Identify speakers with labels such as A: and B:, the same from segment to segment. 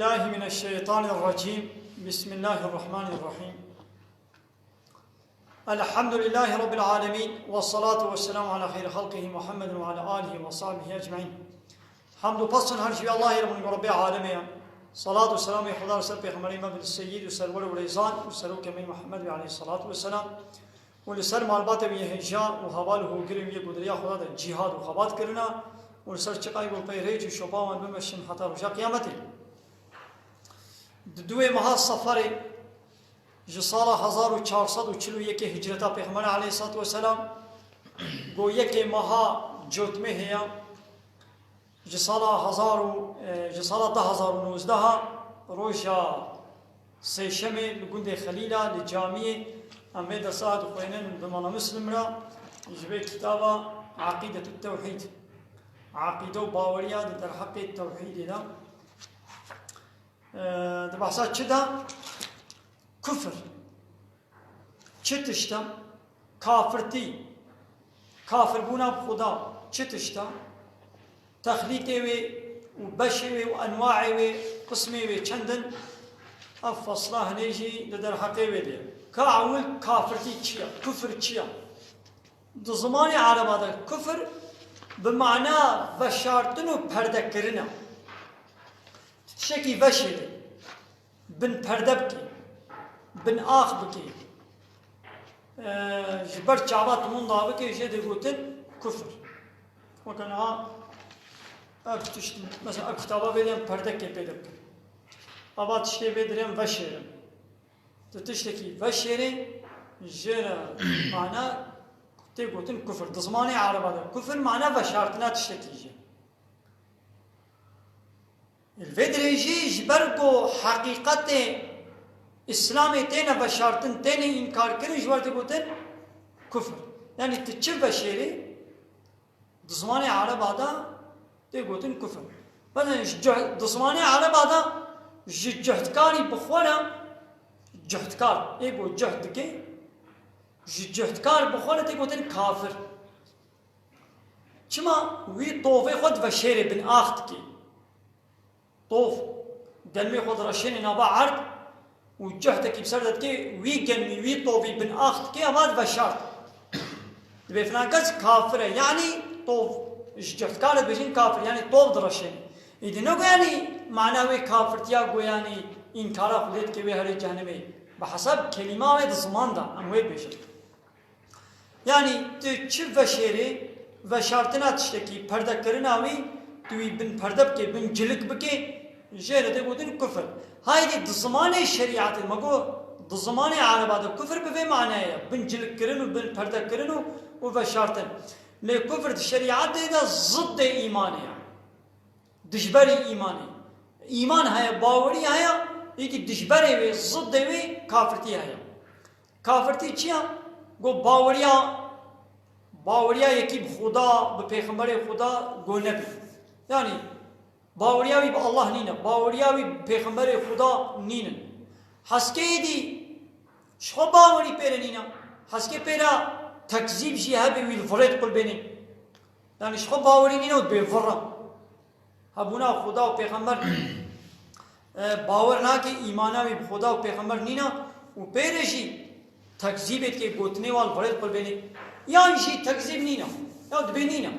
A: بالله من الشيطان الرجيم بسم الله الرحمن الرحيم الحمد لله رب العالمين والصلاة والسلام على خير خلقه محمد وعلى آله وصحبه أجمعين. حمد و پسند هر چی الله رب العالمين، صلاة والسلام خدا سر پیغمبر امام السيد وسرور وريزان وسرور كمين محمد عليه الصلاة والسلام ولسر معلومات به هجا و حوال هو گریم یک گدریا خدا در جهاد و خبات کرنا ولسر چقای و پیریج و شوپا و بمشیم حتی روز قیامتی. دوی ماه سفر جسال 1441 هجرتا پیغمبر علیه الصلاة والسلام گو یک ماه جوتمه هیا جسال 2019 روشا سيشمي لقند خليلا لجامعة أميد سعد خوينن بمانا مسلم را يجب كتابة عقيدة التوحيد عقيدة باورية در حق التوحيد دا بحثات چدا كفر چتشتا كافرتي كافر بونا بخدا چتشتا تخليقي وبشوي وأنواعي وقسمي وچندن افصله نيجي در حقي ودي كاول كافرتي چيا كفر چيا دو زمان عرب هذا كفر بمعنى بشارتن و پرده کرنا شكي بشيدي بن پرده بكي بن آخ بكي جبر چاوات من دابكي جده گوتن كفر وكان مثلا كتابه بدیم پرده که پیدا بکن آباد تشتی بدریم وشیرم تو تشتی کی وشیری جرا معنی تی گوتن کفر دزمانی عربه ده کفر معنی وشارتنا تشتی کیجی الفدریجی جبرگو حقیقت اسلام تینا وشارتن تینا انکار کنی جوار تی گوتن کفر یعنی تچه وشیری دزمانی عربه ده تی گوتن کفر مثلا دزمانی عربه ده جهدکاری بخوره جهدکار ایگو جهدگی جهدکار بخوره تی گوتن کافر چما وی طوفه خود و شیر بن آخت کی طوف گلمی خود رشین نابا عرد و جهدکی بسردت کی وی گلمی وی طوفی بن آخت کی اواد و شارت دبی فنانکس کافره یعنی طوف جهدکارت بجین کافر یعنی طوف درشین ایدی نگو یعنی معنوی کافرتیا گو یعنی انکارا خودت که به هر جهنمی بحسب کلمه و زمان دا اموی بشد یعنی تو چه وشیری و شرطنا تشتکی پرده کرناوی توی بن پرده بکی بن جلک بکی جهره ده بودن کفر هایدی دزمان شریعت مگو دزمان عربا ده کفر به معنی بن جلک کرن و بن پرده کرن و شرطن لی کفر شریعت ده ضد ایمانه دشبری ایمانی ایمان ہے باوری ہے یکی دشبری وی ضد وی کافرتی ہے کافرتی چیا گو باوریا یکی خدا به پیغمبر خدا گو نبی یعنی باوریا وی به الله نینا باوریا وی پیغمبر خدا نینا حسکه دی شخو باوری پیره نینا حسکه پیره تکذیب جیه وی الفرد قل بینی یعنی شخو باوری نینا و بیفره هبونا خدا و پیغمبر باور نا که ایماناوی خدا و پیغمبر نینا و پیرشی تکذیبت که گوتنه وال فرد پر بینی یعنی شی تکذیب نینا یا دبی نینا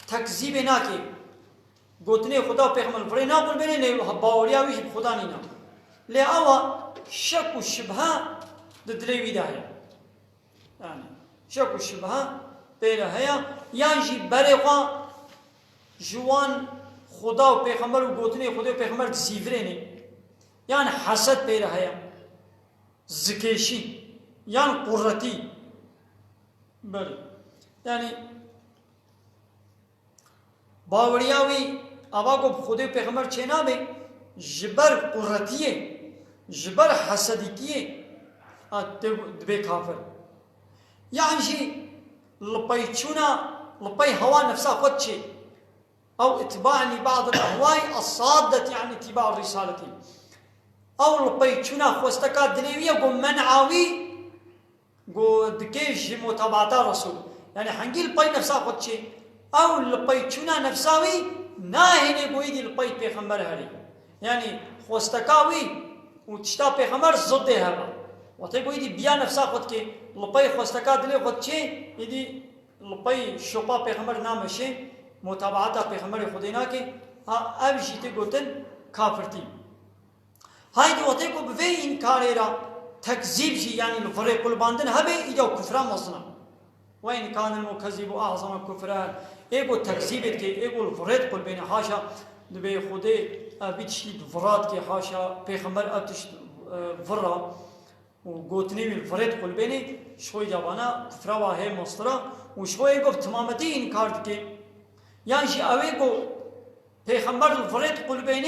A: تکذیب نا که گوتنه خدا و پیغمبر فرد نا پر بینی باوریاویش خدا نینا لی آوا شک و شبه ددلی ویدایا یعنی شک و شبه پیره هیا یعنی شی بره خواه جوان خدا و پیغمبر و گوتنی خدا و پیغمبر زیوره نی یعنی حسد پیره هیا زکیشی یعنی قررتی بله یعنی باوریاوی آبا کو خدا و پیغمبر چه نامه جبر قررتیه جبر حسدیتیه دبی کافر یعنی جی لپای چونا لپای هوا نفسا خود چه أو اتباع لبعض الأهواء الصادة عن اتباع الرسالة أو لبيتشنا خوستكا دنيوية قو منعاوي قو دكيش متابعة رسول يعني حنقيل باي نفسها خد شيء أو لبيتشنا نفساوي ناهني قو يدي لبيت بيخمبر هري يعني خوستكاوي وتشتا پیغمبر ضد هوا وته کوئی دی بیا نفسا خود کې لپای خوستکا دلی خود چی یدی لپای شوپا پیغمبر نام شه متابعت پیغمبر خدینا کې اب جیته گوتن کافرتی هاي دي وته کو به انکار را تکذیب جی یعنی الفرق الباندن هبه ایجا کفر مصنع وان كان المكذب اعظم كفرا ايغو تكذيب كي ايغو الفرق قل بين حاشا دبي خدي بيتشي فرات كي حاشا پیغمبر اتش فرا وقوتني الفرق قل بين شوي جوانا كفر واه مصرا وشوي ايغو تمامتي انكار كي يعني شي اويغو پیغمبر الفرق قل بين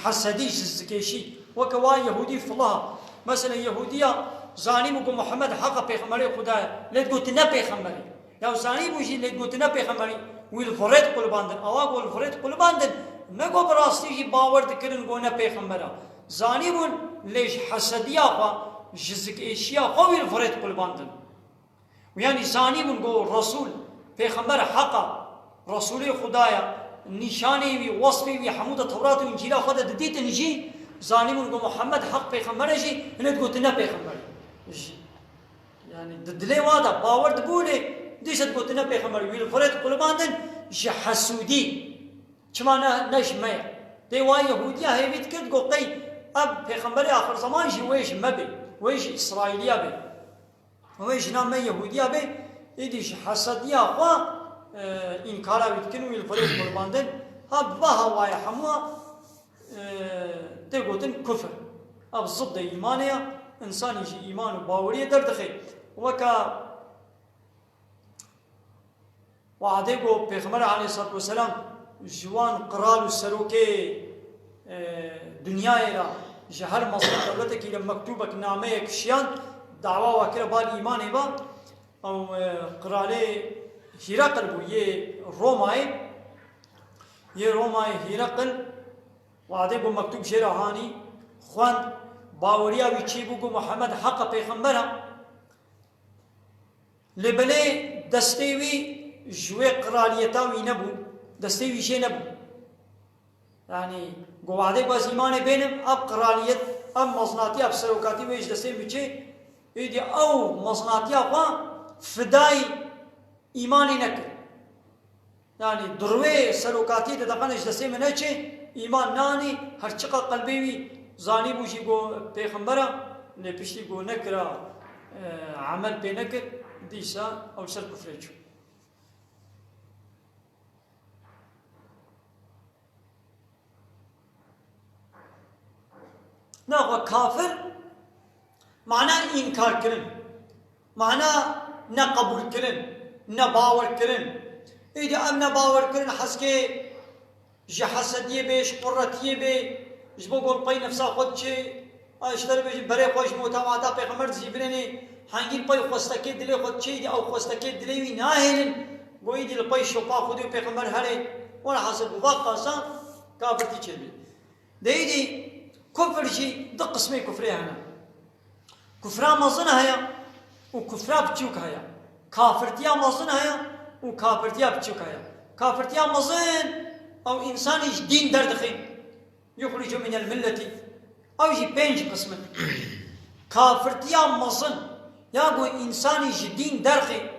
A: حسدي زكيشي وكوا يهودي فلا مثلا يهوديه زانی مگو محمد حق پیغمبر خدا لید گوت نه پیغمبری یا زانی بوشی لید گوت نه پیغمبری ویل فرید قل باندن آوا گول فرید قل باندن نگو براستی جی باور دکرن گو نه پیغمبرا زانی بون لیش حسدیا خوا جزک ایشیا خو ویل فرید قل باندن و یعنی زانی بون گو رسول پیغمبر حق رسول خدایا نشانی وی وصفی وی حمود تورات و انجیل خدا ددیت نجی زانی بون گو محمد حق پیغمبر جی لید گوت نه پیغمبری يعني دلي وادا باور تقولي ديشت قلت نبي خمر ويل فريد قلباندن حسودي كما نجمع دي واي يهوديا هي بيت كد قوقي اب پیغمبر اخر زمان جي ويش مبي ويش اسرائيليا بي ويش نام يهوديا بي يديش حسديا خوا انكارا بيت كن ويل فريد قلباندن اب بها واي حموا دي قلتن كفر اب ضد ايمانيا انسان يجي ايمان وباوريه دردخي وكا وعديكو پیغمبر عليه الصلاه والسلام جوان قرال السروكي دنيا الى جهر مصر دولتك الى مكتوبك ناميك شيان دعوه وكره بال ايمان با او قرالي هرقل بو يه روماي هرقل وعديكو مكتوب شرهاني خوان باوریا وی چی بگو محمد حق پیغمبره لبلی دستی وی جوی قرالیتا وی نبو دستی وی شی نبو یعنی گواده باز ایمان بینم اب قرالیت اب مصناتی اب سروکاتی ویش دستی وی چی ایدی او مصناتی ابا فدای ایمانی نکر یعنی دروی سروکاتی دقنش دستی منه چی ایمان نانی هر چقا قلبی وی زانی بوشی گو پیغمبرا لپشتی گو نکرا عمل پی نکر دیسا او سر کفره چو نا کافر معنی انکار کرن معنی نه قبول کرن نه باور کرن ایدی ام نه باور کرن حس که جحسدیه بیش قررتیه بی جبو قول پای نفسا خود چه اشتر بج برای خوش متواضع پیغمبر زیبرنی هنگیر پای خوستکی دلی خود چه دی او خوستکی دلی وی ناهلن گوی دل پای شوپا خودی پیغمبر هره ولا حسب واقع سا کافرتی چه بی دیدی کفر جی دو قسمی کفری هنا کفر مزن هیا و کفر بچوک هیا کافرتیا مزن هیا و کافرتیا بچوک هیا کافرتیا مزن او انسانی دین دردخی يخرج من الملة أو يجي بينج قسمه كافرتيا مصن ياقو إنساني جدين درخي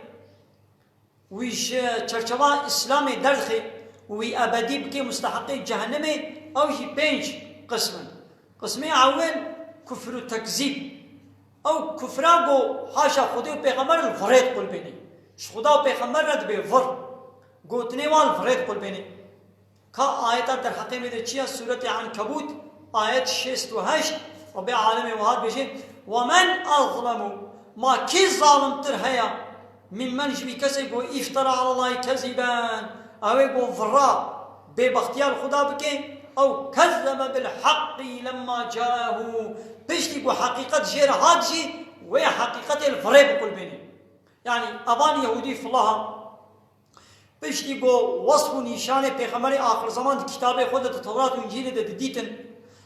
A: ويش ترشوا إسلامي درخي وي أبدي بكي مستحقي جهنمي أو يجي بينج قسمه أول كفر تكذيب أو كفراغو حاشا خدي وبيغمر الفريد قل بيني خدا وبيغمر رد بفر قوتني والفريد قل بيني کا آیتا در حقی میں دیچیا سورة عنکبوت آیت 68 رب عالم وحاد بشید ومن اظلم ما کی ظالم تر هیا ممن جبی کسی کو افترا علی الله کذبان اوی کو فرا بے بختیار خدا بکے او کذب بالحق لما جاءه پشتی کو حقیقت جیر حاد جی و حقیقت الفریب کل بینی یعنی ابان یهودی فلاها پشتی گو وصف و نشان پیغمبر آخر زمان کتاب خودت تورات و انجیل ده دیتن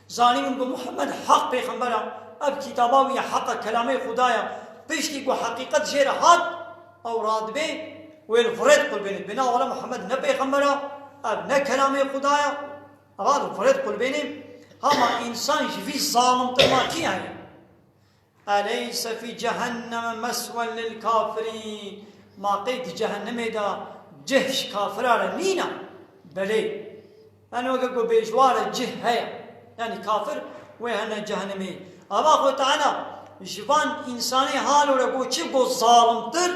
A: زانیم گو محمد حق پیغمبره اب کتاباوی حق کلام خدایا پشتی گو حقیقت جیر حد او راد بی و الفرد قل بینید بنا ولا محمد نه پیغمبره اب نه کلام خدایا اب الفرد قل بینید هما إنسان في ظالم تماكي يعني أليس في جهنم مسوى للكافرين ما قيد جهنم دا جهش كافرار نينا بلي أنا وقاقو بيجوار جه هيا يعني كافر وهنا جهنمي أبا أخو تعالى جوان إنساني حالو رقو چه قو ظالم تر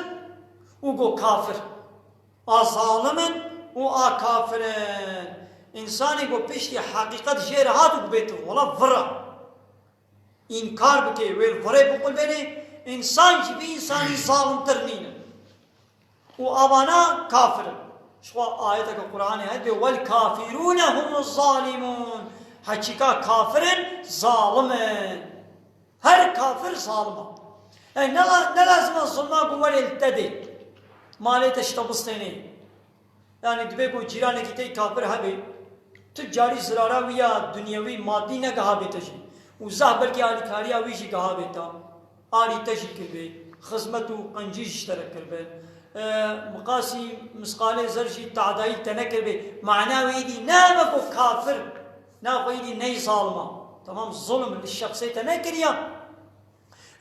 A: وقو كافر ظالمن و كافرن إنساني قو بيشتي حقيقت جير هاتو بيتو ولا فرا إنكار بكي ويل فرا بقول بني إنسان جبي إنساني ظالم ترنين وأبانا كافر شو آياتك القرآن هذه والكافرون هم الظالمون حقيقة كافر ظالمين هر كافر ظالم أي نلازم الظلمة قوة التدي ما لي تشتبستيني يعني دبيكو جيراني كتي كافر هبي تجاري زرارة ويا دنيوي مادي نگاه بيتجي وزاه بلكي آلي كاريا ويجي گاه بيتا آلي تجي كربي خزمتو قنجيج اشترك كربي مقاسي مسقالي زرجي تعدايل تنكر بي معناه ويدي نامكو كافر ناخو يدي ني ظالمة تمام الظلم للشخصية تنكريا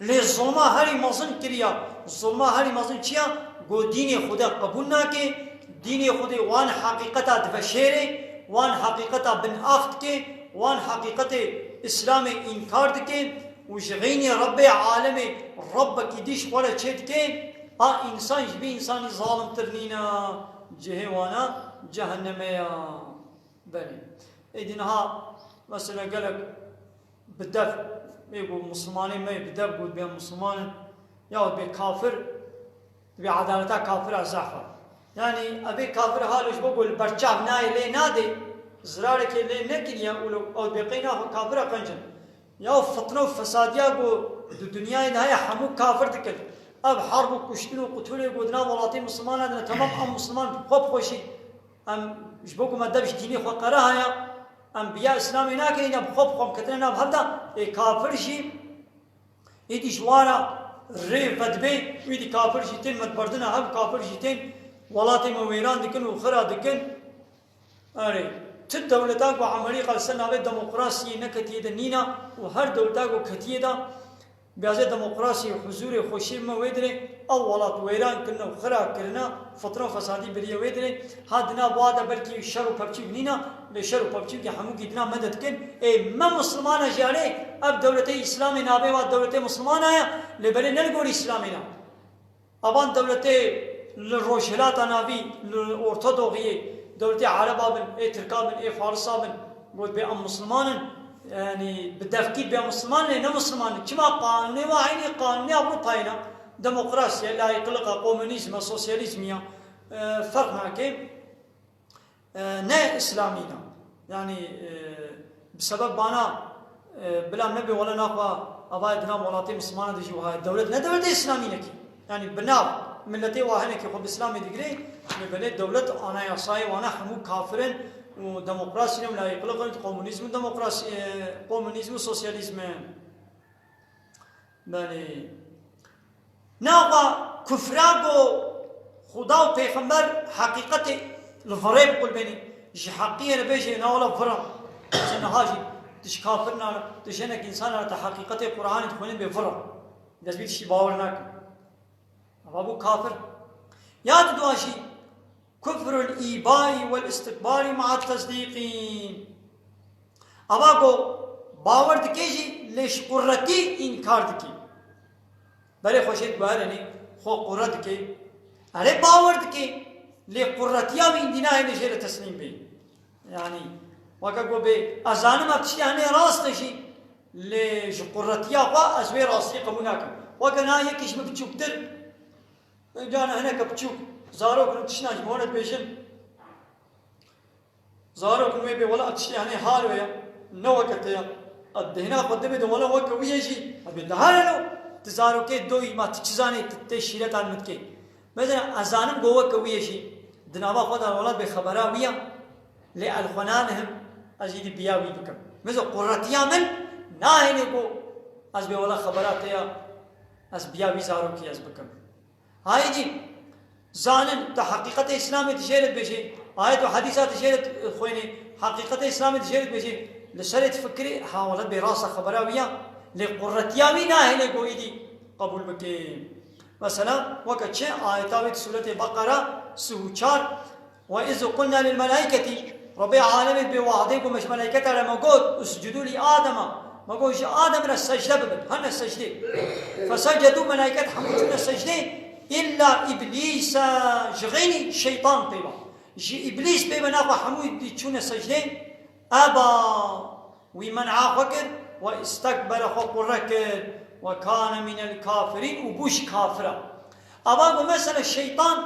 A: للظلمة هاري مظن كريا الظلمة هاري مظن كيا قو ديني خدا قبول ناكي ديني خدا وان حقيقتا دفشيري وان حقيقتا بن آخت كي وان حقيقتا اسلام انكار دكي وشغيني رب عالمي ربك يديش ولا چيد كي إنسان جبي إنساني ظالم ترنينا جهوانا جهنميا بني إذنها مثلا قالك بالدف يقول مسلمانين ما بالدف يقول بين مسلمان يقول بين كافر بعدالته كافر زعفر يعني أبي كافر حالش بقول برشاف ناي لي نادي زرارك لي نكين يقولوا أو بقينا كافر قنجن يا فتنة وفسادية قو الدنيا نهاية حمو كافر تكل اب حرب و کشتن و قتل گودنا ولاتي مسلمان هذا تمام ام مسلمان خوب خوشي ام جبوكو مدبش ديني خو قراها يا انبياء اسلامي ناكين اب خوب خوب كترنا بهذا كافر شي يدي جوارا ري فدبي ويدي كافر شي تن متبردنا هب كافر شي تن ولاتي مويران دكن وخرا دكن اري تد دولتاك وعملي قال سنه ديمقراطيه نكتي دنينا وهر دولتاك كتيدا بيازي ديمقراطي حضور خوشي ما ويدري اولات ويران كنا وخرا كرنا فتره فسادي بريه ويدري هادنا بعد بلكي شر وببچي بنينا لشر وببچي كي همو كدنا مدد كن اي ما مسلمان جاري اب دولتي اسلامي نابي وا دولتي مسلمان ايا لبري نلغور اسلامينا ابان دولتي الروشلات نابي الارثوذكسيه دولتي عربابن اي تركابن اي فارسابن بود بي ام مسلمانن يعني بالتفكير بين مسلمان لنا مسلمان كما قانوني وعيني قانوني أوروباينا ديمقراطية لا يقلق كومونيزم سوسياليزم فرق معك نا إسلامينا يعني بسبب بانا بلا نبي ولا ناقة أبايد نام ولاتي مسلمان دي جوها الدولة لا دولة إسلامية كي يعني بناف ملتي واحدة كي خب إسلامي دقري بلد دولة أنا يصاي وأنا حمو كافرين وديمقراطية لا يقلق كومونيزم ديمقراطية كومونيزم سوسياليزم بله ناقة كفراغو خدا و پیغمبر حقیقت الفريب قل بني جي حقيقة بيجي ناولا فرم سنهاجي تش كافر نار تشنك إنسان على حقيقة القرآن تخونين بفرم دس بيت شي باور ناك أبو كافر يا تدواشي كفر الإيباء والاستكبار مع التصديق أباكو باور دكيجي ليش قرتي إنكار دكي بله خوشيت بارني خو قرة دكي أره باور دكي لي قرتيا من دينا هي نشير تسليم بي يعني وكاكو بي أزانم أبتشي هني راست شي ليش قرتيا قا أزوي راستي قبوناك وكنا يكيش مبتشوكتر جانا هناك بتشوك زارو كنت تشناش مونت بيشن زارو كنت بي ولا أبتشي هني حال ويا نوكتيا الدهنا قدمي دو ولا وك ويجي أبي دهانو تزارو كي دوي ما تشزاني تشيلت عن متكي مثلا أزانم جوا كويجي دنابا خدا الولاد بخبرا ويا لألخنانهم أزيد بياوي بكم مثلا قرتيا من ناهني كو أز بيولا خبراتيا أز بياوي زارو كي أز بكم هاي جي زانن تحقيقة إسلام تشيرت بشي آيات وحديثات تشيرت خويني حقيقة إسلام تشيرت بشي لسرت فكري حاولت براسة خبراوية لقرتياوي ناهي لقويدي قبول بكي مثلا وقت شيء آياتاوي سورة بقرة سوچار وإذ قلنا للملائكة ربي عالمي بوعدكم مش ملائكة لما قلت اسجدوا لآدم ما قلت آدم السجدة ببن هن السجدة فسجدوا ملائكة حمدون السجدة إلا إبليس جغيني شيطان طيبا إبليس بيبنا حمود يتشون السجدة أبا ومنع فكر واستكبر فقرك وكان من الكافرين وبوش كافرة أبا مثلا الشيطان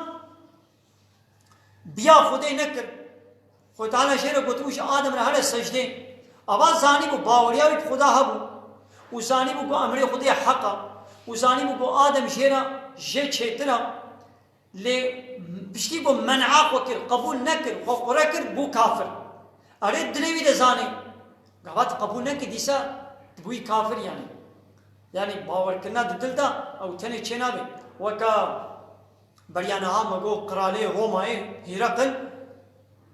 A: بيا خدي نكر خود تعالى شيء قلتوش آدم رهال السجدة أبا زاني بو باوريا بيت خدا هبو وزاني بو أمري خدي حقا وزاني بو آدم شيرا جي چيترا لي بشتي بو منع وكر قبول نكر وقركر بو كافر أريد دليوي دزاني قابات قبول نكر ديسا بوي كافر يعني باور كنا دل دا أو تاني چنابي وكا بريانا مگو قرالي روماي هرقل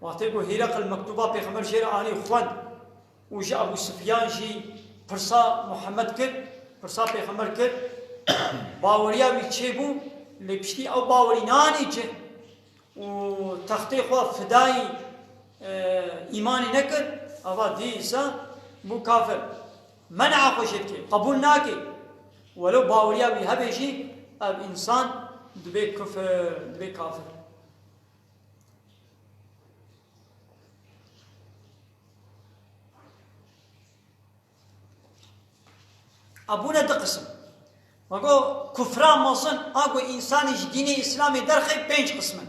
A: وقتی کو هرقل مكتوبة پیغمبر شیر آنی خوان وجا أبو سفيان جي فرصا محمد كر فرصا پیغمبر كر باوريا ويچيبو لبشتي أو باوري ناني چه و تختي خوا فداي إيماني نكر أبا ديسا بو كافر منع خوشت كي قبول ناكي ولو باوريا ويهبشي أب إنسان دبي كفر دبي كافر أبونا ده قسم وقو كفران مصن أقو إنسان دين إسلامي درخي بينج قسما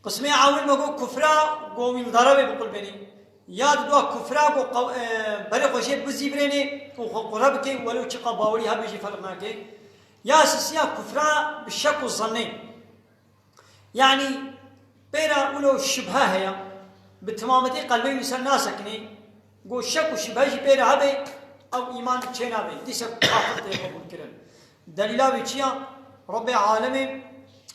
A: قسمي عاون وقو كفرا قوم ضربي بقول بني ياد دوا كفرا قو بري خوشي بزي بريني وقربكي ولو تشقى باوري هبيجي فرقناكي يا سيسيا كفرا بالشك والظنين يعني بيرا ولو الشبهة هي بالتمامتي قلبي مثل ناسكني قو الشك والشبهة بيرا هبي أو إيمان تشينا بي ديسا كافر تيقبول كرن دليلا بيشيا رب العالمين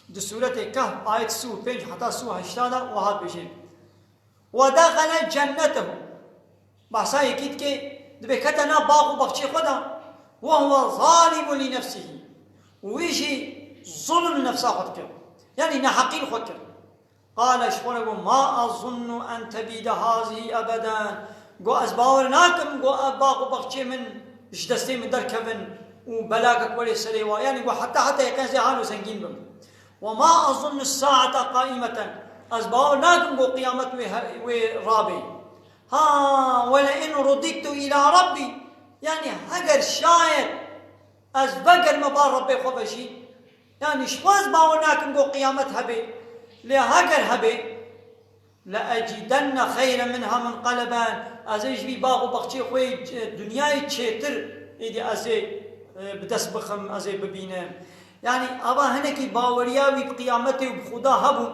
A: دي سورة كهف آية سو بينج حتى سو هشتادا وهاد بيشين ودخل جنته بحثا يكيد كي دبي كتنا باغو بخشي خدا وهو ظالم لنفسه ويجي ظلم نفسه خدك يعني نحقيل خدك قال اشخونه ما أظن أن تبيد هذه أبدا قو أزباور ناكم قو باغو بخشي من جدستي من دركبن وبلاغك ولي سريوا يعني قو حتى يكن زيهانو سنجين بم وما أظن الساعة قائمة أزباور ناكم قو قيامت ورابي ها ولئن رددت إلى ربي يعني هجر شايد أزبقر مبار ربي خبشي يعني شواز باوناكم قو قيامت هبي لهجر هبي لأجدن خيرا منها منقلبا أزيج بي باغو بخشي خوي دنياي تشيتر إيدي أزي بدس بخم أزي ببينه يعني أبا هنكي باورياوي بقيامتي وبخدا هبو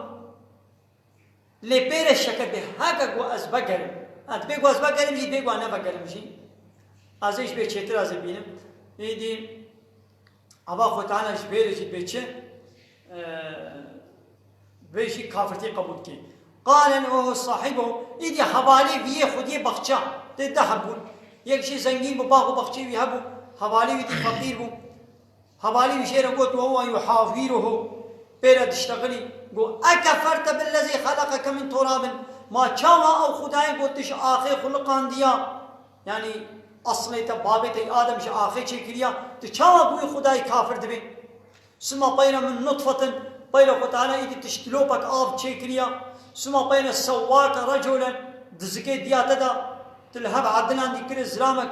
A: لبير الشكر به هكا قو أزبقر أنت بيقو أزبقر مجي بيقو أنا بقر مجي أزيج بي تشيتر أزي بينه إيدي أبا خو تعالى جبير جي بيتش بيشي كافرتي قبول كي قال انه صاحبه إيدي حوالي بيه خدي بخشا تدهبون يكشي زنجين بباغو بخشي ويهبو حوالي ويدي فقير بو حوالي وشير قلت وهو يحافيره بيرا تشتغلي قو أكفرت بالذي خلقك من تراب ما شاوا أو خداي قلتش آخي خلقان ديا يعني أصلي تبابي آدم ش آخي شكليا تشاوا بوي خداي كافر دبي ثم بين من نطفة بين قطعنا إيدي تشتلوبك آب شكليا ثم بين السواك رجلا دزكي دياتا تلهب عدنان دي كري زرامك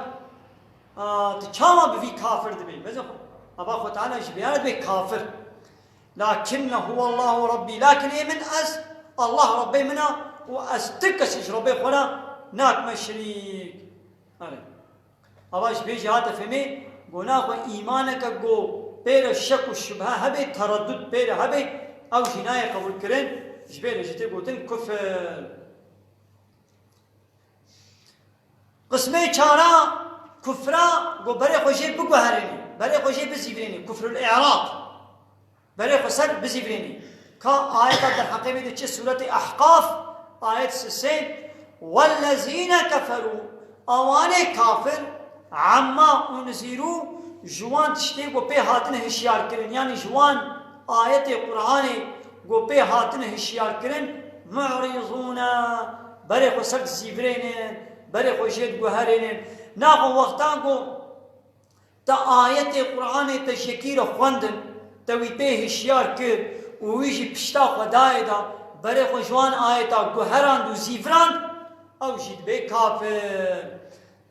A: تشاوا بفي كافر دبي بزخ أبا خو تعالى جبيان بي كافر لكن هو الله ربي لكن إيه من أز الله ربي منا وأستكسش ربي خونا ناك ما شريك أبا جبي جهات فهمي قونا خو إيمانك قو بير الشك والشبهة هبي تردد بير هبي أو جناية قبول كرين جبير جتي قوتن كفر قسمي چارا كفرا قو بري خوشي بقو هريني بري خوشي بزيبريني كفر الإعراض بري خسر بزيبريني كا آية در حقيبه دي سورة أحقاف آية 3 والذين كفروا اواني كافر عما انذروا جوان تشتي گو پہ ہاتن ہشیار کرن یعنی جوان آیت قرآن گو پہ ہاتن ہشیار کرن معرضون برے خو سرد زیبرین برے خو جید گوهرین ناغو وقتان گو تا آیت قرآن تا شکیر خوندن تا وی پہ ہشیار کر ویجی پشتا خدای دا برے خو جوان آیتا گوهران دو زیبران او جید بے کافر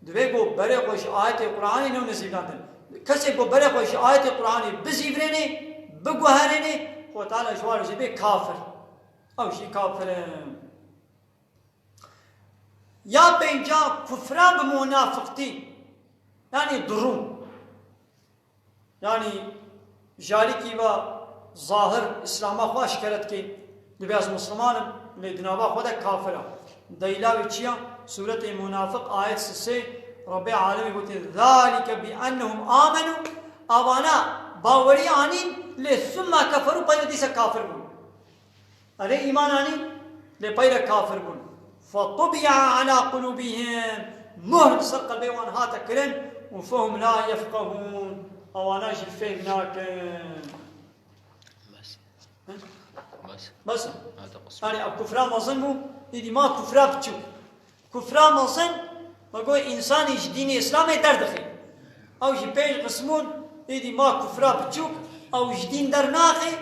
A: دوے گو برے خوش آیت قرآن نو نزیبران دن کسی کو برے خوش آیت قرآن بزیبرینی بگوهرینی خو تعالی جوار جی بے کافر او جی کافر یا پینجا کفرا بمنافقتی یعنی درون یعنی جاری کی و ظاهر اسلام خواش کرد که دوی از مسلمان لیدنابا خود کافر دیلاوی چیا سورة منافق آیت 3 رب عالمی بوتی ذالک بانهم آمنوا اوانا باوری آنین لی ثم کفروا پہلے دیسا کافر بون ارے ایمان آنین لی پہلے کافر بون فطبع على قلوبهم مهر سر قلبي وانها تكرن وفهم لا يفقهون اوانا جفهم ناكن بس يعني الكفران مظلمو يدي ما كفران بتشو كفران مظلم بقول انسان دين الاسلام يدردخي او جي بيج قسمون يدي ما كفران بتشو او دين در ناخي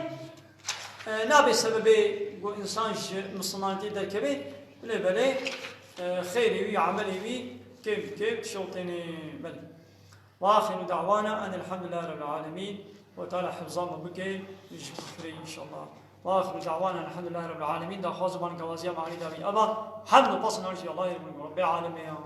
A: لا بسبب قول انسان مسلمانتي در كبير بلي بلي خيري وي عملي وي كيف شوطيني بلي واخر دعوانا ان الحمد لله رب العالمين وتعالى حفظنا بكي يجبري ان شاء الله واخر دعوانا الحمد لله رب العالمين دا خازبان كوازيا معاني دابي ابا حمد وقصنا الله رب العالمين